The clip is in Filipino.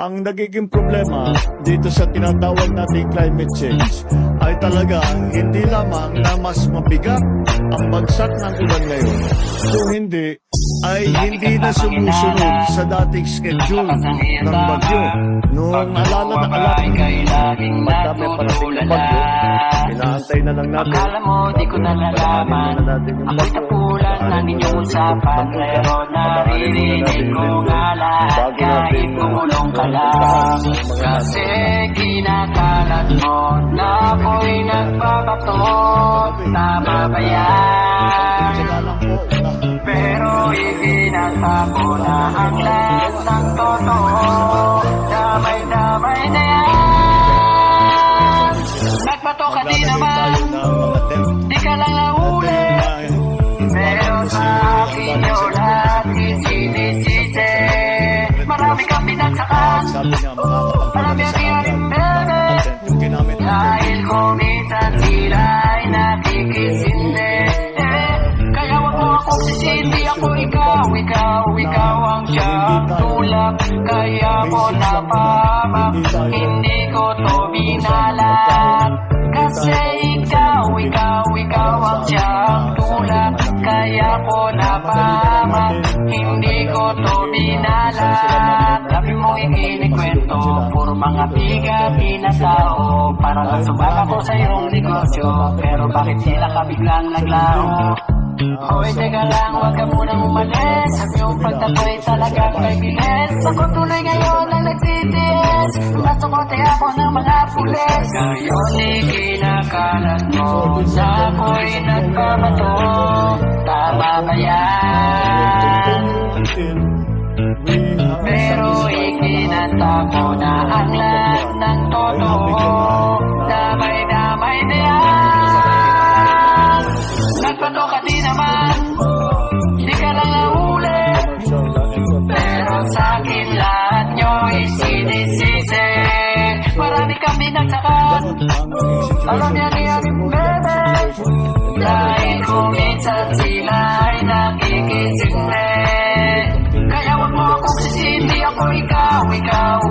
ang nagiging problema dito sa tinatawag nating climate change ay talaga hindi lamang na mas mabigat ang bagsak ng ulan ngayon, kung hindi ay hindi na sumusunod sa dating schedule ng bagyo. Noong alala na madami parating na bagyo, inaantay na lang natin. Akala mo di ko nalalaman, ako'y tapulan ng inyong usapan, pero naririnig ko nga lahat kahit kumulong ka lang. Kasi kinakalat mo na ako'y nagbabato, tama ba yan? Pero ikinatago na ang lahat ng totoo, damay-damay na yan. Nagbato ka din naman, di ka lang nahuli, pero sa akin yun lahat isinisisi. Marami kang pinagsakan, marami ang iyaring bebe, dahil kung minsan sila ay nakikisindi. Kaya wag mo akong sisindi, ako ikaw ang siyang tulak. Kaya ko napamak, hindi ko to binalat. Kasi ikaw ang siyang tulak. Kaya ko napamak, hindi ko to binalat. Sabi mo ikinikwento, puro mga bigati na tao, para lang sumaka ko sa iyong negosyo. Pero bakit sila ka biglang naglaho? Hoy, teka lang, huwag ka munang umalis. Ang iyong pagtatoy talagang may bilis. Ako tuloy ngayon ang nagsitiis, nasukote ako ng mga pulis. Ngayon ikinakalat mo na ako'y nagbabato, tama ba yan? Pero ikinatako na ang lahat ng totoo, damay-damay na yan. Nagbato ka din naman, di ka lang nahuli, pero sa'kin lahat nyo isinisisi. Marami kang binagsakan, alam yan yung bebe, dahil kung minsan sila ay nakikisindi. Kaya wag mo akong sisindi, ako ikaw